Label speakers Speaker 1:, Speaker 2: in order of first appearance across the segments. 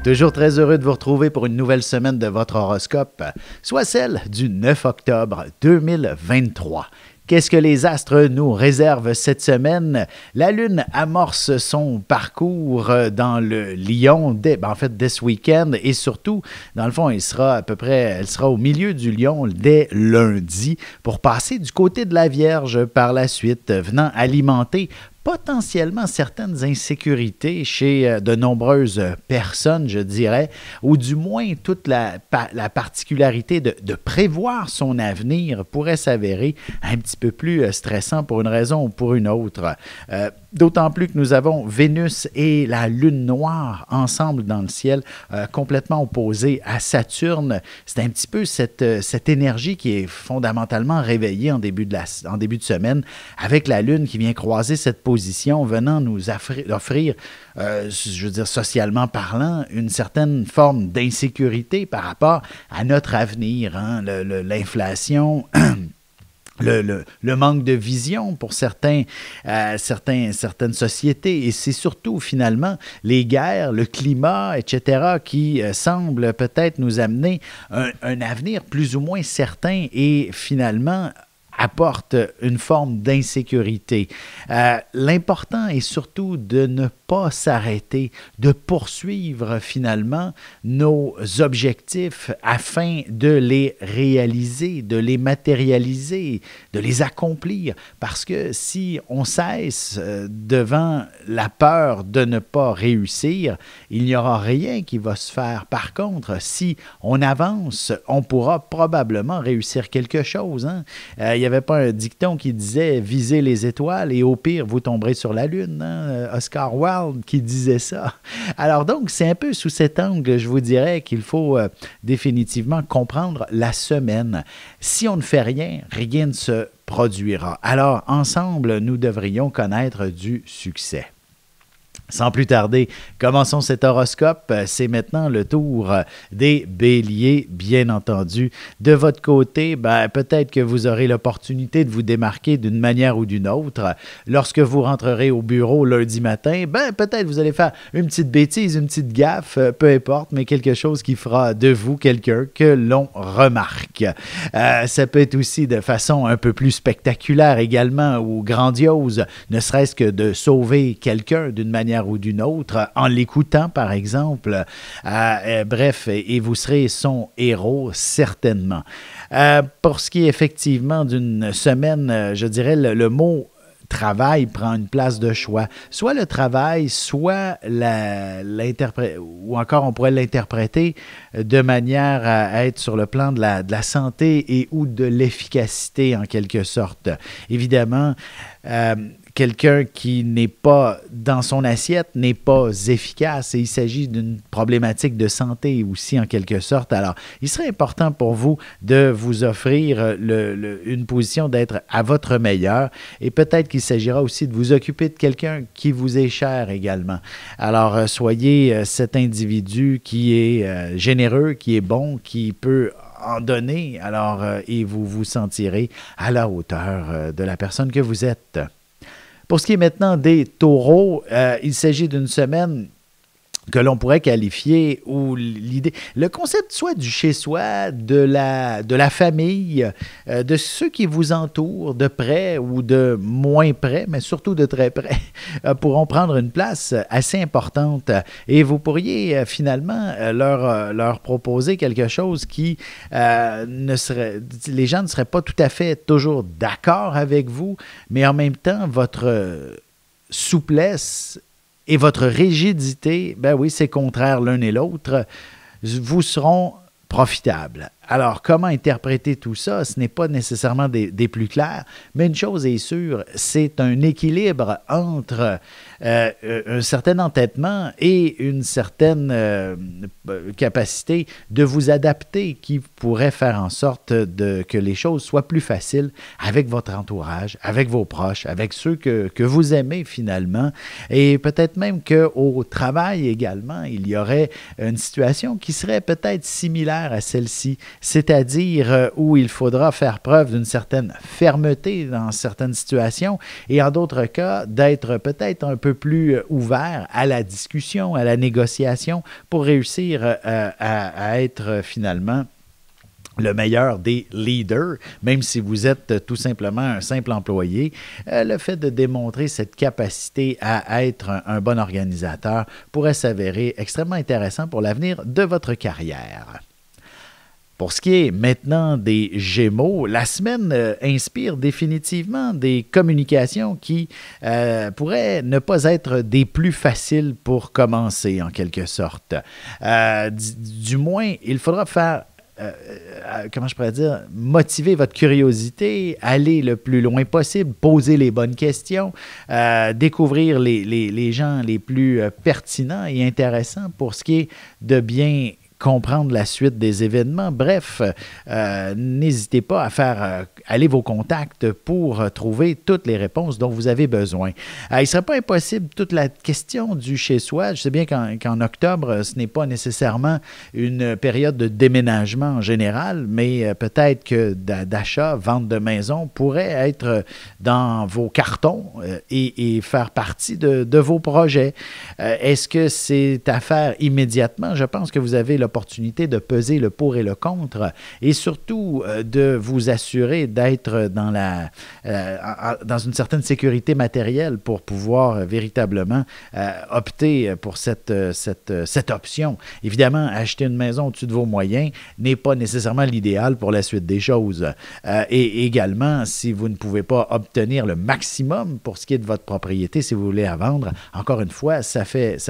Speaker 1: Toujours très heureux de vous retrouver pour une nouvelle semaine de votre horoscope, soit celle du 9 octobre 2023. Qu'est-ce que les astres nous réservent cette semaine? La Lune amorce son parcours dans le Lion dès ce week-end et surtout, dans le fond, elle sera au milieu du Lion dès lundi pour passer du côté de la Vierge par la suite, venant alimenter potentiellement certaines insécurités chez de nombreuses personnes, je dirais, ou du moins toute la particularité de prévoir son avenir pourrait s'avérer un petit peu plus stressant pour une raison ou pour une autre. D'autant plus que nous avons Vénus et la Lune noire ensemble dans le ciel, complètement opposés à Saturne. C'est un petit peu cette énergie qui est fondamentalement réveillée en début de semaine, avec la Lune qui vient croiser cette position, venant nous offrir, je veux dire socialement parlant, une certaine forme d'insécurité par rapport à notre avenir, hein, l'inflation. Le manque de vision pour certaines sociétés, et c'est surtout finalement les guerres, le climat, etc., qui semblent peut-être nous amener un avenir plus ou moins certain et finalement apporte une forme d'insécurité. L'important est surtout de ne pas s'arrêter, de poursuivre finalement nos objectifs afin de les réaliser, de les matérialiser, de les accomplir. Parce que si on cesse devant la peur de ne pas réussir, il n'y aura rien qui va se faire. Par contre, si on avance, on pourra probablement réussir quelque chose. Hein? Il n'y avait pas un dicton qui disait « visez les étoiles et au pire, vous tomberez sur la lune hein? ». Oscar Wilde qui disait ça. Alors donc, c'est un peu sous cet angle, je vous dirais, qu'il faut définitivement comprendre la semaine. Si on ne fait rien, rien ne se produira. Alors, ensemble, nous devrions connaître du succès. Sans plus tarder, commençons cet horoscope. C'est maintenant le tour des béliers, bien entendu. De votre côté, peut-être que vous aurez l'opportunité de vous démarquer d'une manière ou d'une autre. Lorsque vous rentrerez au bureau lundi matin, peut-être vous allez faire une petite bêtise, une petite gaffe, peu importe, mais quelque chose qui fera de vous quelqu'un que l'on remarque. Ça peut être aussi de façon un peu plus spectaculaire également ou grandiose, ne serait-ce que de sauver quelqu'un d'une manière ou d'une autre, en l'écoutant par exemple. Bref, et vous serez son héros certainement. Pour ce qui est effectivement d'une semaine, je dirais le mot travail prend une place de choix. Soit le travail, soit ou encore on pourrait l'interpréter de manière à être sur le plan de la santé et ou de l'efficacité en quelque sorte. Évidemment, quelqu'un qui n'est pas dans son assiette n'est pas efficace et il s'agit d'une problématique de santé aussi en quelque sorte. Alors, il serait important pour vous de vous offrir une position d'être à votre meilleur et peut-être qu'il s'agira aussi de vous occuper de quelqu'un qui vous est cher également. Alors, soyez cet individu qui est généreux, qui est bon, qui peut en donner, alors, et vous vous sentirez à la hauteur de la personne que vous êtes. Pour ce qui est maintenant des taureaux, il s'agit d'une semaine que l'on pourrait qualifier où le concept soit du chez-soi, de la famille, de ceux qui vous entourent de près ou de moins près, mais surtout de très près, pourront prendre une place assez importante et vous pourriez finalement leur proposer quelque chose qui les gens ne seraient pas tout à fait toujours d'accord avec vous, mais en même temps, votre souplesse et votre rigidité, oui, c'est contraire l'un et l'autre, vous seront profitables. Alors, comment interpréter tout ça? Ce n'est pas nécessairement des plus clairs, mais une chose est sûre, c'est un équilibre entre un certain entêtement et une certaine capacité de vous adapter qui pourrait faire en sorte que les choses soient plus faciles avec votre entourage, avec vos proches, avec ceux que vous aimez finalement. Et peut-être même qu'au travail également, il y aurait une situation qui serait peut-être similaire à celle-ci. c'est-à-dire où il faudra faire preuve d'une certaine fermeté dans certaines situations et en d'autres cas, d'être peut-être un peu plus ouvert à la discussion, à la négociation pour réussir à être finalement le meilleur des leaders, même si vous êtes tout simplement un simple employé. Le fait de démontrer cette capacité à être un bon organisateur pourrait s'avérer extrêmement intéressant pour l'avenir de votre carrière. Pour ce qui est maintenant des Gémeaux, la semaine inspire définitivement des communications qui pourraient ne pas être des plus faciles pour commencer, en quelque sorte. Du moins, il faudra faire comment je pourrais dire, motiver votre curiosité, aller le plus loin possible, poser les bonnes questions, découvrir les gens les plus pertinents et intéressants pour ce qui est de bien comprendre la suite des événements. Bref, n'hésitez pas à faire aller vos contacts pour trouver toutes les réponses dont vous avez besoin. Il ne serait pas impossible toute la question du chez-soi. Je sais bien qu'en octobre, ce n'est pas nécessairement une période de déménagement en général, mais peut-être que d'achat, vente de maison pourrait être dans vos cartons et faire partie de vos projets. Est-ce que c'est à faire immédiatement? Je pense que vous avez l'opportunité de peser le pour et le contre et surtout de vous assurer d'être dans une certaine sécurité matérielle pour pouvoir véritablement opter pour cette option. Évidemment, acheter une maison au-dessus de vos moyens n'est pas nécessairement l'idéal pour la suite des choses. Et également, si vous ne pouvez pas obtenir le maximum pour ce qui est de votre propriété, si vous voulez la vendre, encore une fois, ça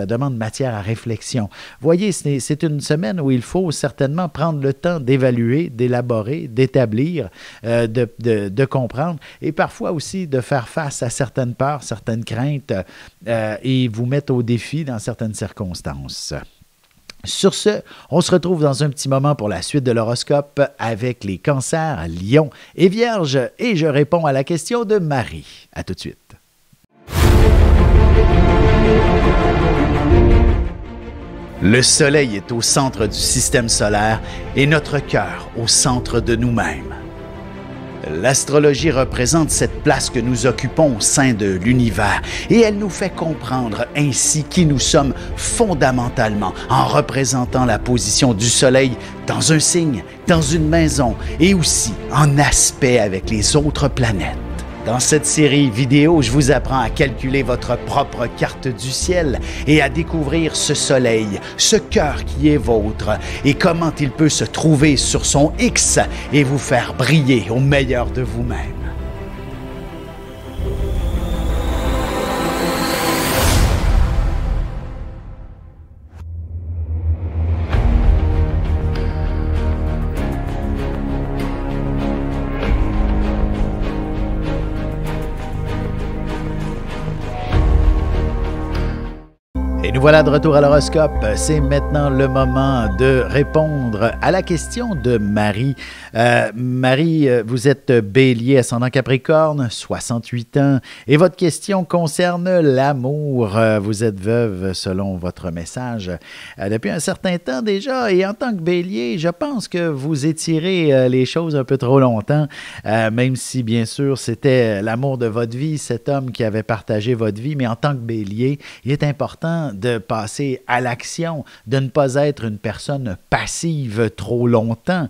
Speaker 1: demande matière à réflexion. Voyez, c'est une semaine où il faut certainement prendre le temps d'évaluer, d'élaborer, d'établir, de comprendre et parfois aussi de faire face à certaines peurs, certaines craintes et vous mettre au défi dans certaines circonstances. Sur ce, on se retrouve dans un petit moment pour la suite de l'horoscope avec les cancers, lions et vierges et je réponds à la question de Marie. À tout de suite. Le soleil est au centre du système solaire et notre cœur au centre de nous-mêmes. L'astrologie représente cette place que nous occupons au sein de l'univers et elle nous fait comprendre ainsi qui nous sommes fondamentalement en représentant la position du soleil dans un signe, dans une maison et aussi en aspect avec les autres planètes. Dans cette série vidéo, je vous apprends à calculer votre propre carte du ciel et à découvrir ce soleil, ce cœur qui est vôtre et comment il peut se trouver sur son X et vous faire briller au meilleur de vous-même. Et nous voilà de retour à l'horoscope. C'est maintenant le moment de répondre à la question de Marie. Marie, vous êtes Bélier, ascendant Capricorne, 68 ans. Et votre question concerne l'amour. Vous êtes veuve selon votre message depuis un certain temps déjà. Et en tant que Bélier, je pense que vous étirez les choses un peu trop longtemps. Même si, bien sûr, c'était l'amour de votre vie, cet homme qui avait partagé votre vie. Mais en tant que Bélier, il est important de passer à l'action, de ne pas être une personne passive trop longtemps.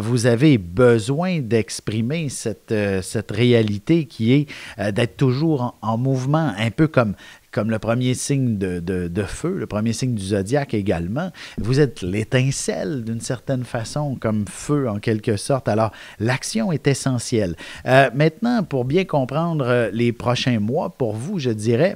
Speaker 1: Vous avez besoin d'exprimer cette réalité qui est d'être toujours en mouvement, un peu comme le premier signe de feu, le premier signe du zodiaque également. Vous êtes l'étincelle d'une certaine façon, comme feu en quelque sorte. Alors, l'action est essentielle. Maintenant, pour bien comprendre les prochains mois, pour vous, je dirais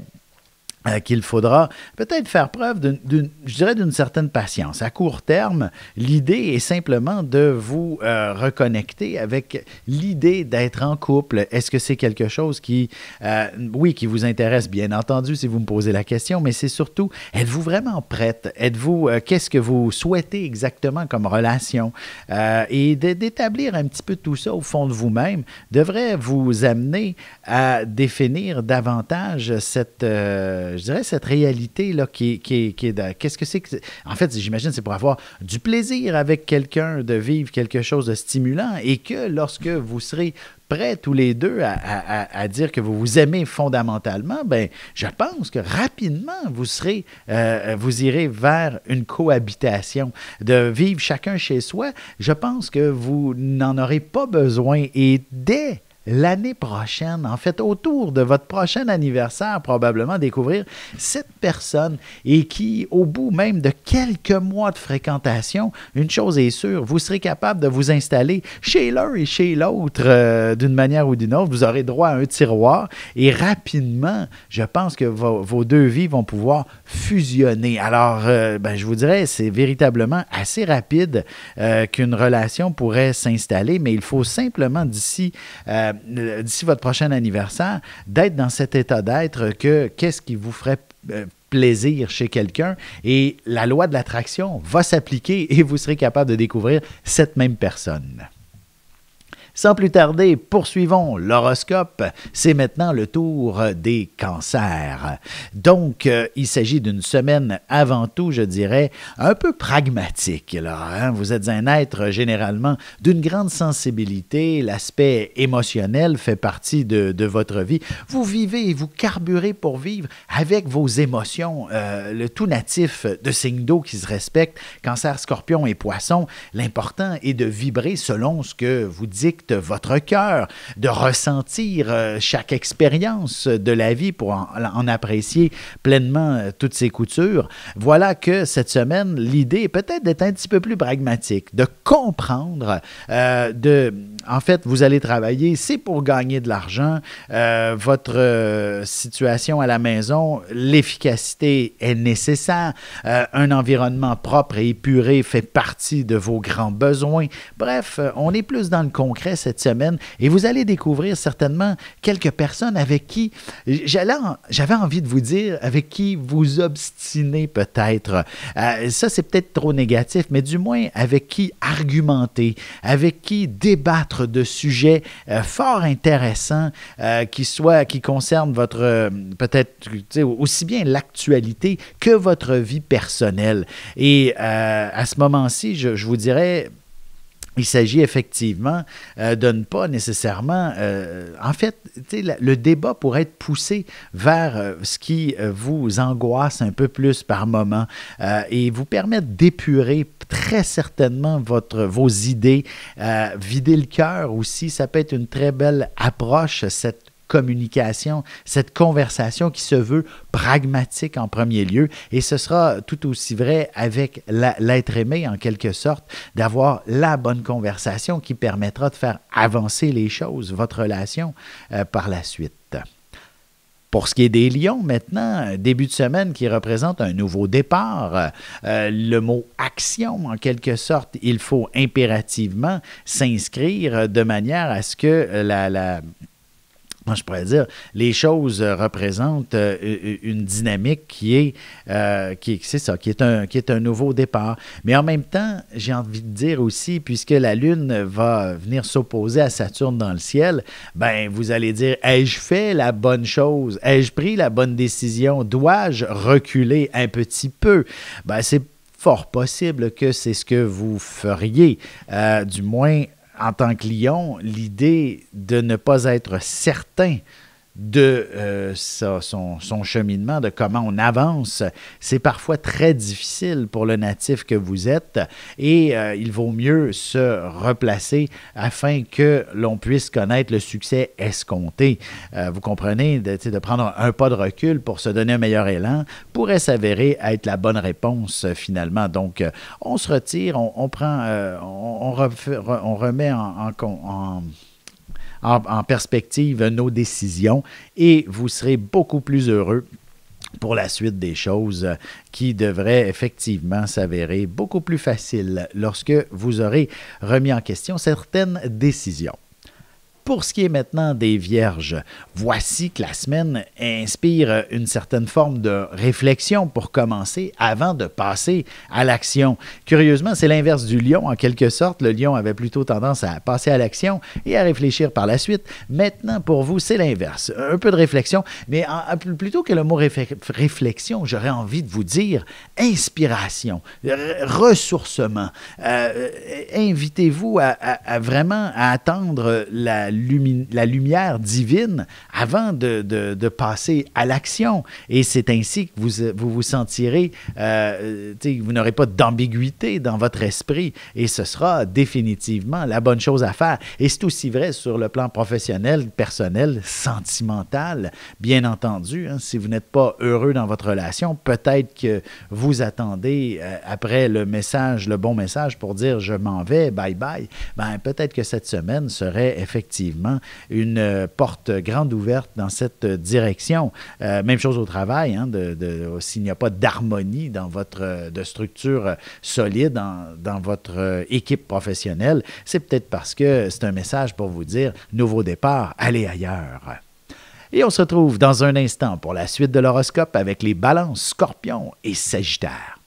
Speaker 1: qu'il faudra peut-être faire preuve d'une certaine patience. À court terme, l'idée est simplement de vous reconnecter avec l'idée d'être en couple. Est-ce que c'est quelque chose qui vous intéresse, bien entendu, si vous me posez la question, mais c'est surtout, êtes-vous vraiment prête? Qu'est-ce que vous souhaitez exactement comme relation? Et d'établir un petit peu tout ça au fond de vous-même devrait vous amener à définir davantage cette je dirais, cette réalité-là qu'est-ce que c'est que... En fait, j'imagine c'est pour avoir du plaisir avec quelqu'un, de vivre quelque chose de stimulant et que lorsque vous serez prêts tous les deux à dire que vous vous aimez fondamentalement, ben, je pense que rapidement, vous irez vers une cohabitation. De vivre chacun chez soi, je pense que vous n'en aurez pas besoin et dès l'année prochaine, en fait, autour de votre prochain anniversaire, probablement découvrir cette personne et qui, au bout même de quelques mois de fréquentation, une chose est sûre, vous serez capable de vous installer chez l'un et chez l'autre d'une manière ou d'une autre. Vous aurez droit à un tiroir et rapidement, je pense que vos deux vies vont pouvoir fusionner. Alors, je vous dirais, c'est véritablement assez rapide qu'une relation pourrait s'installer, mais il faut simplement d'ici votre prochain anniversaire, d'être dans cet état d'être que qu'est-ce qui vous ferait plaisir chez quelqu'un et la loi de l'attraction va s'appliquer et vous serez capable de découvrir cette même personne. Sans plus tarder, poursuivons l'horoscope. C'est maintenant le tour des cancers. Donc, il s'agit d'une semaine avant tout, je dirais, un peu pragmatique. Là, hein? Vous êtes un être généralement d'une grande sensibilité. L'aspect émotionnel fait partie de votre vie. Vous vivez et vous carburez pour vivre avec vos émotions. Le tout natif de signes d'eau qui se respectent, Cancer, Scorpion et Poisson, l'important est de vibrer selon ce que vous dicte votre cœur, de ressentir chaque expérience de la vie pour en apprécier pleinement toutes ses coutures. Voilà que cette semaine, l'idée est peut-être d'être un petit peu plus pragmatique, de comprendre, en fait, vous allez travailler, c'est pour gagner de l'argent, votre situation à la maison, l'efficacité est nécessaire, un environnement propre et épuré fait partie de vos grands besoins. Bref, on est plus dans le concret cette semaine et vous allez découvrir certainement quelques personnes avec qui, j'avais envie de vous dire, avec qui vous obstinez peut-être. Ça, c'est peut-être trop négatif, mais du moins avec qui argumenter, avec qui débattre de sujets fort intéressants qui concernent votre, peut-être, aussi bien l'actualité que votre vie personnelle. Et à ce moment-ci, je vous dirais... Il s'agit effectivement de ne pas nécessairement... en fait, le débat pourrait être poussé vers ce qui vous angoisse un peu plus par moment et vous permettre d'épurer très certainement vos idées. Vider le cœur aussi, ça peut être une très belle approche, cette communication, cette conversation qui se veut pragmatique en premier lieu. Et ce sera tout aussi vrai avec l'être aimé, en quelque sorte, d'avoir la bonne conversation qui permettra de faire avancer les choses, votre relation, par la suite. Pour ce qui est des lions, maintenant, début de semaine qui représente un nouveau départ, le mot « action », en quelque sorte, il faut impérativement s'inscrire de manière à ce que moi, je pourrais dire, les choses représentent une dynamique qui est un nouveau départ. Mais en même temps, j'ai envie de dire aussi, puisque la Lune va venir s'opposer à Saturne dans le ciel, ben vous allez dire, ai-je fait la bonne chose? Ai-je pris la bonne décision? Dois-je reculer un petit peu? Ben, c'est fort possible que c'est ce que vous feriez, du moins. En tant que lion, l'idée de ne pas être certain de son cheminement, de comment on avance, c'est parfois très difficile pour le natif que vous êtes et il vaut mieux se replacer afin que l'on puisse connaître le succès escompté. Vous comprenez, de prendre un pas de recul pour se donner un meilleur élan pourrait s'avérer être la bonne réponse finalement. Donc, on se retire, on remet en perspective nos décisions et vous serez beaucoup plus heureux pour la suite des choses qui devraient effectivement s'avérer beaucoup plus faciles lorsque vous aurez remis en question certaines décisions. Pour ce qui est maintenant des vierges, voici que la semaine inspire une certaine forme de réflexion pour commencer avant de passer à l'action. Curieusement, c'est l'inverse du lion en quelque sorte. Le lion avait plutôt tendance à passer à l'action et à réfléchir par la suite. Maintenant, pour vous, c'est l'inverse. Un peu de réflexion, mais plutôt que le mot réflexion, j'aurais envie de vous dire inspiration, ressourcement. Invitez-vous à vraiment à attendre la lumière divine avant de passer à l'action. Et c'est ainsi que vous sentirez, vous n'aurez pas d'ambiguïté dans votre esprit et ce sera définitivement la bonne chose à faire. Et c'est aussi vrai sur le plan professionnel, personnel, sentimental, bien entendu. Hein, si vous n'êtes pas heureux dans votre relation, peut-être que vous attendez après le bon message pour dire « je m'en vais, bye bye ». Ben, peut-être que cette semaine serait effectivement une porte grande ouverte dans cette direction. Même chose au travail, hein, s'il n'y a pas d'harmonie dans de structure solide dans votre équipe professionnelle, c'est peut-être parce que c'est un message pour vous dire « nouveau départ, allez ailleurs ». Et on se retrouve dans un instant pour la suite de l'horoscope avec les balances, scorpions et sagittaires.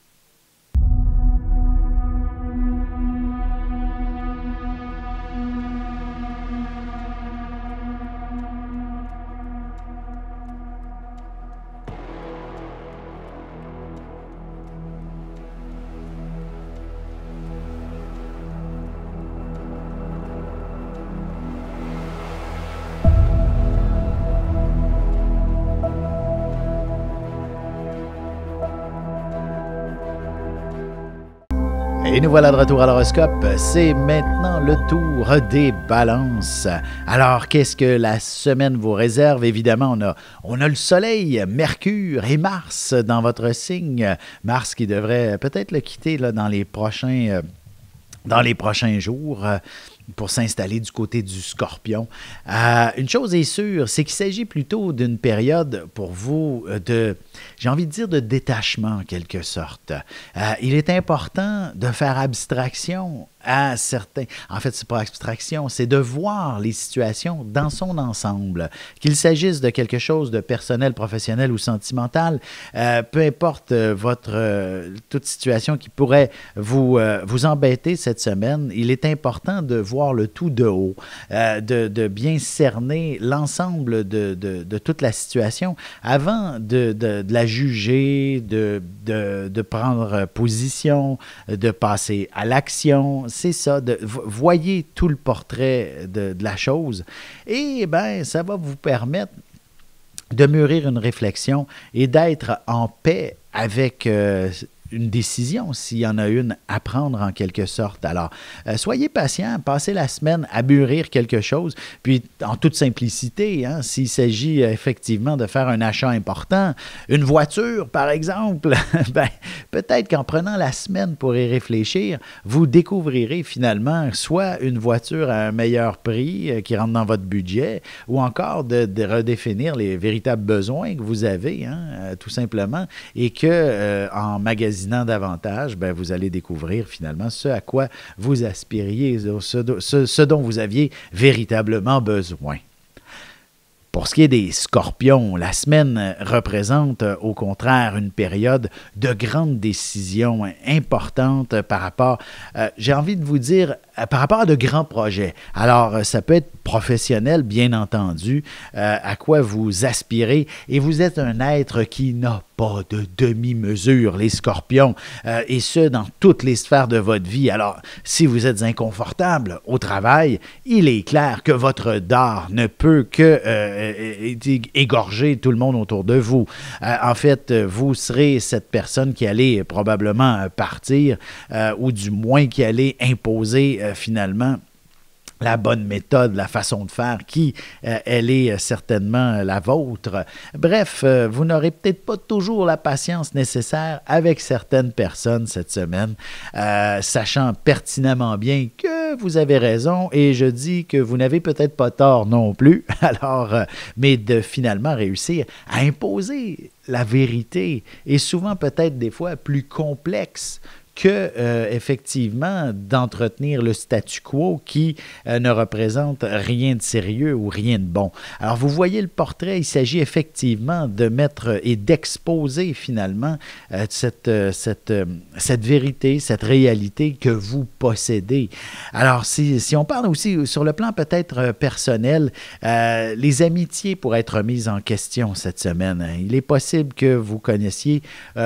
Speaker 1: Et nous voilà de retour à l'horoscope. C'est maintenant le tour des balances. Alors, qu'est-ce que la semaine vous réserve? Évidemment, on a le Soleil, Mercure et Mars dans votre signe. Mars qui devrait peut-être le quitter là, dans les prochains jours. Pour s'installer du côté du Scorpion. Une chose est sûre, c'est qu'il s'agit plutôt d'une période pour vous j'ai envie de dire de détachement en quelque sorte. Il est important de faire abstraction à certains... En fait, c'est pas abstraction, c'est de voir les situations dans son ensemble. Qu'il s'agisse de quelque chose de personnel, professionnel ou sentimental, peu importe toute situation qui pourrait vous embêter cette semaine, il est important de voir le tout de haut, de bien cerner l'ensemble de toute la situation avant de la juger, de prendre position, de passer à l'action. C'est ça, voyez tout le portrait de la chose et bien, ça va vous permettre de mûrir une réflexion et d'être en paix avec une décision, s'il y en a une à prendre en quelque sorte. Alors, soyez patient, passez la semaine à mûrir quelque chose, puis en toute simplicité, hein, s'il s'agit effectivement de faire un achat important, une voiture par exemple, ben, peut-être qu'en prenant la semaine pour y réfléchir, vous découvrirez finalement soit une voiture à un meilleur prix qui rentre dans votre budget, ou encore de redéfinir les véritables besoins que vous avez, hein, tout simplement, et que en magasinant davantage, ben, vous allez découvrir finalement ce à quoi vous aspiriez, ce dont vous aviez véritablement besoin. Pour ce qui est des scorpions, la semaine représente au contraire une période de grandes décisions importantes par rapport, j'ai envie de vous dire, par rapport à de grands projets. Alors, ça peut être professionnel, bien entendu, à quoi vous aspirez, et vous êtes un être qui n'a pas de demi-mesure, les scorpions, et ce, dans toutes les sphères de votre vie. Alors, si vous êtes inconfortable au travail, il est clair que votre dard ne peut que égorger tout le monde autour de vous. En fait, vous serez cette personne qui allait probablement partir, ou du moins qui allait imposer finalement la bonne méthode, la façon de faire, elle est certainement la vôtre. Bref, vous n'aurez peut-être pas toujours la patience nécessaire avec certaines personnes cette semaine, sachant pertinemment bien que vous avez raison, et je dis que vous n'avez peut-être pas tort non plus, alors, mais de finalement réussir à imposer la vérité, est souvent peut-être des fois plus complexe que, effectivement, d'entretenir le statu quo qui ne représente rien de sérieux ou rien de bon. Alors, vous voyez le portrait, il s'agit effectivement de mettre et d'exposer finalement cette vérité, cette réalité que vous possédez. Alors, si on parle aussi sur le plan peut-être personnel, les amitiés pourraient être mises en question cette semaine. Il est possible que vous connaissiez,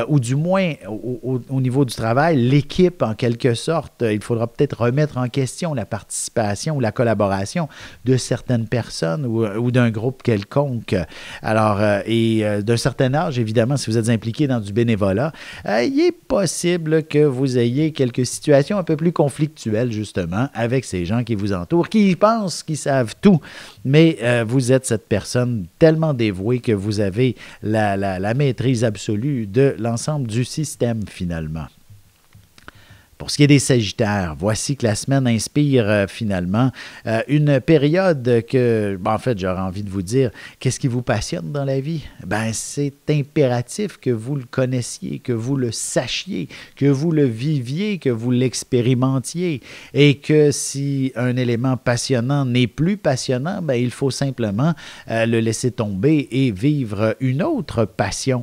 Speaker 1: ou du moins au niveau du travail, l'équipe en quelque sorte. Il faudra peut-être remettre en question la participation ou la collaboration de certaines personnes ou d'un groupe quelconque. Alors, d'un certain âge, évidemment, si vous êtes impliqué dans du bénévolat, il est possible que vous ayez quelques situations un peu plus conflictuelles, justement, avec ces gens qui vous entourent, qui pensent qu'ils savent tout, mais vous êtes cette personne tellement dévouée que vous avez la maîtrise absolue de l'ensemble du système, finalement. Pour ce qui est des Sagittaires, voici que la semaine inspire finalement une période que, en fait, j'aurais envie de vous dire, qu'est-ce qui vous passionne dans la vie? Ben, c'est impératif que vous le connaissiez, que vous le sachiez, que vous le viviez, que vous l'expérimentiez et que si un élément passionnant n'est plus passionnant, ben, il faut simplement le laisser tomber et vivre une autre passion.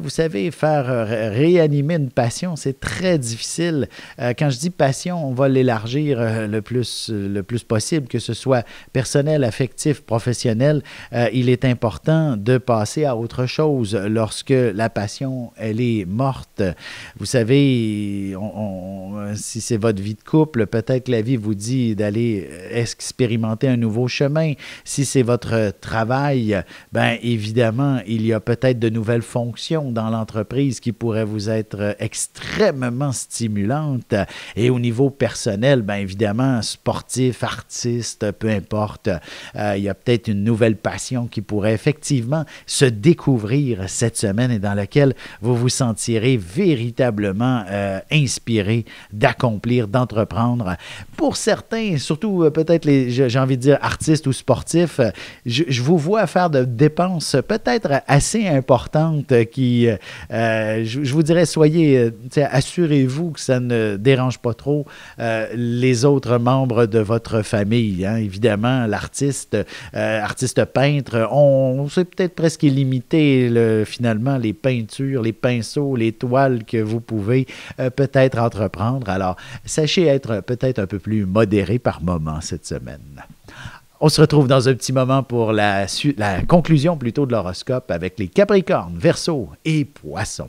Speaker 1: Vous savez, faire réanimer une passion, c'est très difficile. Quand je dis passion, on va l'élargir le plus possible, que ce soit personnel, affectif, professionnel. Il est important de passer à autre chose lorsque la passion, elle est morte. Vous savez, si c'est votre vie de couple, peut-être que la vie vous dit d'aller expérimenter un nouveau chemin. Si c'est votre travail, bien évidemment, il y a peut-être de nouvelles fonctions dans l'entreprise qui pourraient vous être extrêmement stimulantes. Et au niveau personnel, bien évidemment, sportif, artiste, peu importe, il y a peut-être une nouvelle passion qui pourrait effectivement se découvrir cette semaine et dans laquelle vous vous sentirez véritablement inspiré d'accomplir, d'entreprendre. Pour certains, surtout peut-être j'ai envie de dire artistes ou sportifs, je vous vois faire de dépenses peut-être assez importantes qui, je vous dirais, assurez-vous que ça ne dérange pas trop les autres membres de votre famille. Hein. Évidemment, l'artiste, artiste peintre, on sait peut-être presque limiter finalement les peintures, les pinceaux, les toiles que vous pouvez peut-être entreprendre. Alors, sachez être peut-être un peu plus modéré par moment cette semaine. On se retrouve dans un petit moment pour la conclusion plutôt de l'horoscope avec les Capricornes, Verseaux et Poissons.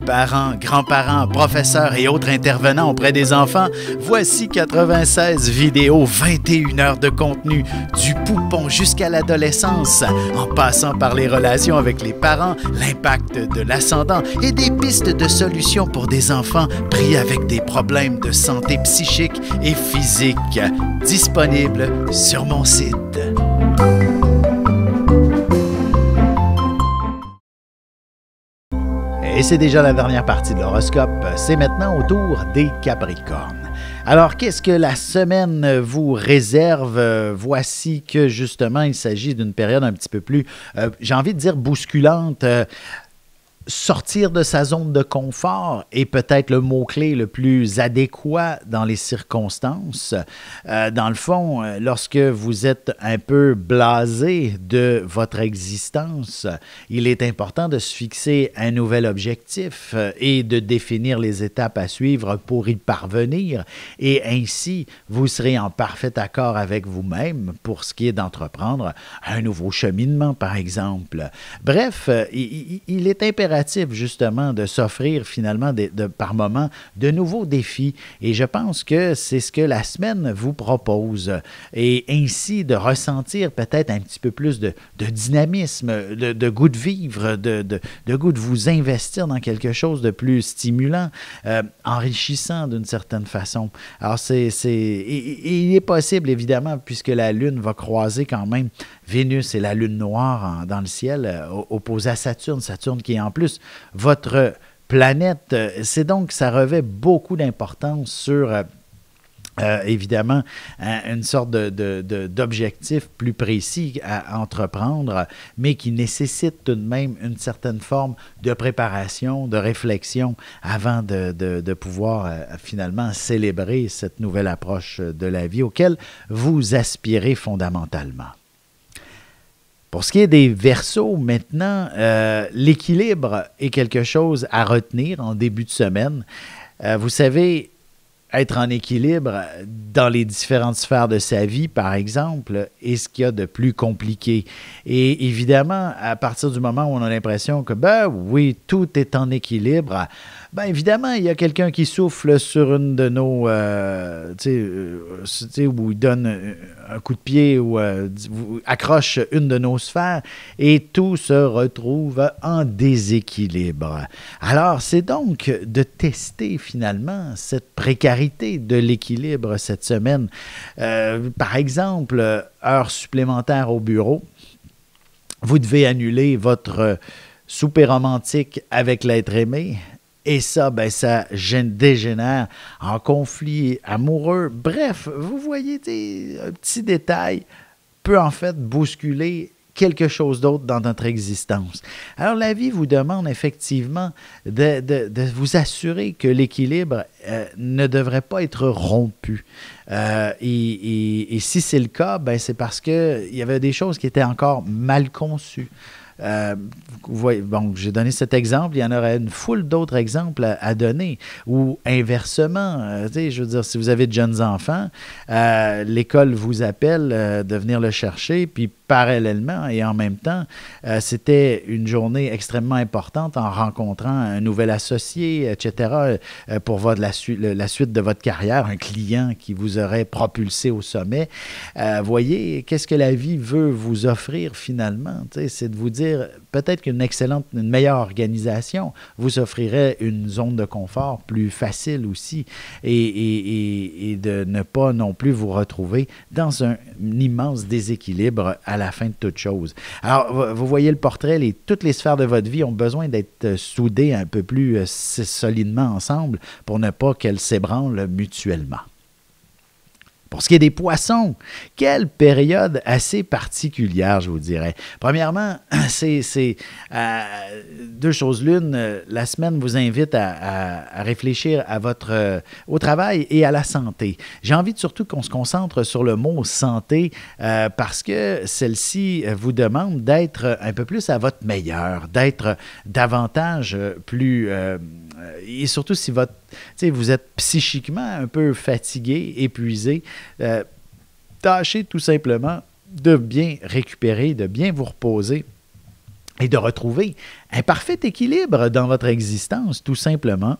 Speaker 1: Parents, grands-parents, professeurs et autres intervenants auprès des enfants, voici 96 vidéos, 21 heures de contenu, du poupon jusqu'à l'adolescence, en passant par les relations avec les parents, l'impact de l'ascendant et des pistes de solutions pour des enfants pris avec des problèmes de santé psychique et physique. Disponible sur mon site. Et c'est déjà la dernière partie de l'horoscope. C'est maintenant au tour des Capricornes. Alors, qu'est-ce que la semaine vous réserve? Voici que, justement, il s'agit d'une période un petit peu plus, j'ai envie de dire, bousculante. Sortir de sa zone de confort est peut-être le mot-clé le plus adéquat dans les circonstances. Dans le fond, lorsque vous êtes un peu blasé de votre existence, il est important de se fixer un nouvel objectif et de définir les étapes à suivre pour y parvenir. Et ainsi, vous serez en parfait accord avec vous-même pour ce qui est d'entreprendre un nouveau cheminement, par exemple. Bref, il est impératif justement de s'offrir finalement par moment de nouveaux défis et je pense que c'est ce que la semaine vous propose et ainsi de ressentir peut-être un petit peu plus de dynamisme, de goût de vivre, de goût de vous investir dans quelque chose de plus stimulant, enrichissant d'une certaine façon. Alors il est possible évidemment puisque la Lune va croiser quand même Vénus et la Lune noire dans le ciel, opposée à Saturne qui est en plus votre planète. C'est donc, ça revêt beaucoup d'importance sur évidemment, une sorte d'objectif plus précis à entreprendre, mais qui nécessite tout de même une certaine forme de préparation, de réflexion avant de pouvoir finalement célébrer cette nouvelle approche de la vie auquel vous aspirez fondamentalement. Pour ce qui est des Verseaux, maintenant, l'équilibre est quelque chose à retenir en début de semaine. Vous savez, être en équilibre dans les différentes sphères de sa vie, par exemple, est ce qu'il y a de plus compliqué. Et évidemment, à partir du moment où on a l'impression que, ben oui, tout est en équilibre, ben évidemment, il y a quelqu'un qui souffle sur une de nos, où il donne un coup de pied ou accroche une de nos sphères et tout se retrouve en déséquilibre. Alors, c'est donc de tester finalement cette précarité de l'équilibre cette semaine. Par exemple, heure supplémentaire au bureau, vous devez annuler votre souper romantique avec l'être aimé. Et ça, ben, ça dégénère en conflit amoureux. Bref, vous voyez, un petit détail peut en fait bousculer quelque chose d'autre dans notre existence. Alors, la vie vous demande effectivement de vous assurer que l'équilibre ne devrait pas être rompu. Et si c'est le cas, ben, c'est parce qu'il y avait des choses qui étaient encore mal conçues. Bon, j'ai donné cet exemple, il y en aurait une foule d'autres exemples à donner. Ou inversement, je veux dire, si vous avez de jeunes enfants, l'école vous appelle de venir le chercher, puis parallèlement et en même temps, c'était une journée extrêmement importante en rencontrant un nouvel associé, etc., pour la suite de votre carrière, un client qui vous aurait propulsé au sommet. Voyez, qu'est-ce que la vie veut vous offrir finalement? C'est de vous dire, peut-être qu'une meilleure organisation vous offrirait une zone de confort plus facile aussi et de ne pas non plus vous retrouver dans un immense déséquilibre à la fin de toute chose. Alors, vous voyez le portrait, toutes les sphères de votre vie ont besoin d'être soudées un peu plus solidement ensemble pour ne pas qu'elles s'ébranlent mutuellement. Pour ce qui est des poissons, quelle période assez particulière, je vous dirais. Premièrement, c'est deux choses l'une. La semaine vous invite à réfléchir au travail et à la santé. J'ai envie surtout qu'on se concentre sur le mot santé parce que celle-ci vous demande d'être un peu plus à votre meilleur, d'être davantage plus... et surtout si vous êtes psychiquement un peu fatigué, épuisé, tâchez tout simplement de bien récupérer, de bien vous reposer et de retrouver un parfait équilibre dans votre existence, tout simplement,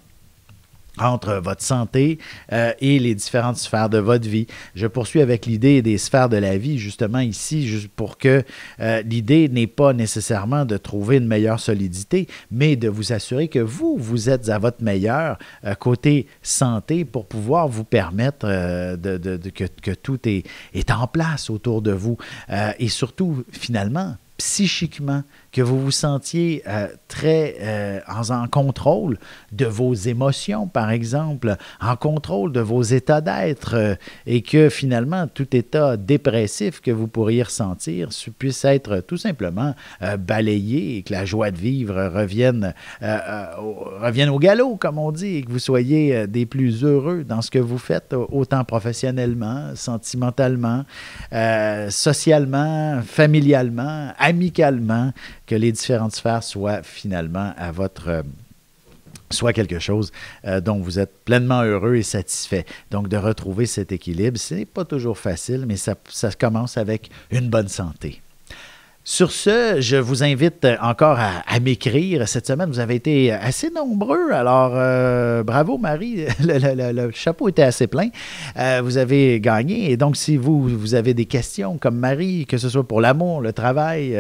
Speaker 1: entre votre santé et les différentes sphères de votre vie. Je poursuis avec l'idée des sphères de la vie, justement ici, juste pour que l'idée n'est pas nécessairement de trouver une meilleure solidité, mais de vous assurer que vous êtes à votre meilleur côté santé pour pouvoir vous permettre que tout est en place autour de vous. Et surtout, finalement, psychiquement, que vous vous sentiez très en contrôle de vos émotions, par exemple, en contrôle de vos états d'être et que finalement, tout état dépressif que vous pourriez ressentir puisse être tout simplement balayé et que la joie de vivre revienne au galop, comme on dit, et que vous soyez des plus heureux dans ce que vous faites, autant professionnellement, sentimentalement, socialement, familialement, amicalement, que les différentes sphères soient finalement soit quelque chose dont vous êtes pleinement heureux et satisfait. Donc, de retrouver cet équilibre, ce n'est pas toujours facile, mais ça commence avec une bonne santé. Sur ce, je vous invite encore à m'écrire. Cette semaine, vous avez été assez nombreux. Alors, bravo Marie, le chapeau était assez plein. Vous avez gagné. Et donc, si vous avez des questions comme Marie, que ce soit pour l'amour, le travail,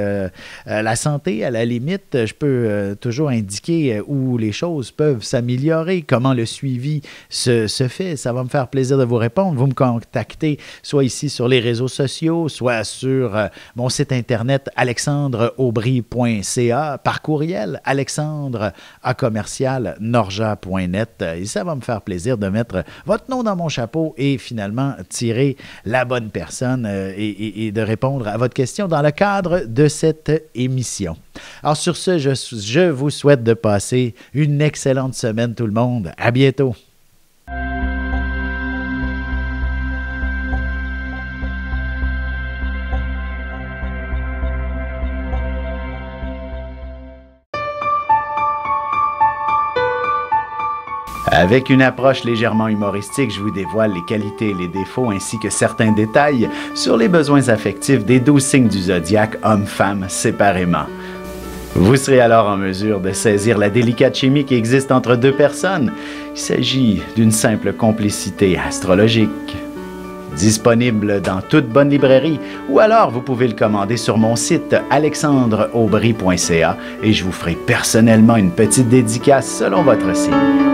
Speaker 1: la santé, à la limite, je peux toujours indiquer où les choses peuvent s'améliorer, comment le suivi se fait. Ça va me faire plaisir de vous répondre. Vous me contactez soit ici sur les réseaux sociaux, soit sur mon site internet alexandreaubry.ca, par courriel alexandre@norja.net. Et ça va me faire plaisir de mettre votre nom dans mon chapeau et finalement tirer la bonne personne et de répondre à votre question dans le cadre de cette émission. Alors sur ce, je vous souhaite de passer une excellente semaine tout le monde. À bientôt. Avec une approche légèrement humoristique, je vous dévoile les qualités et les défauts ainsi que certains détails sur les besoins affectifs des 12 signes du zodiaque, hommes-femmes séparément. Vous serez alors en mesure de saisir la délicate chimie qui existe entre deux personnes. Il s'agit d'une simple complicité astrologique. Disponible dans toute bonne librairie ou alors vous pouvez le commander sur mon site alexandreaubry.ca et je vous ferai personnellement une petite dédicace selon votre signe.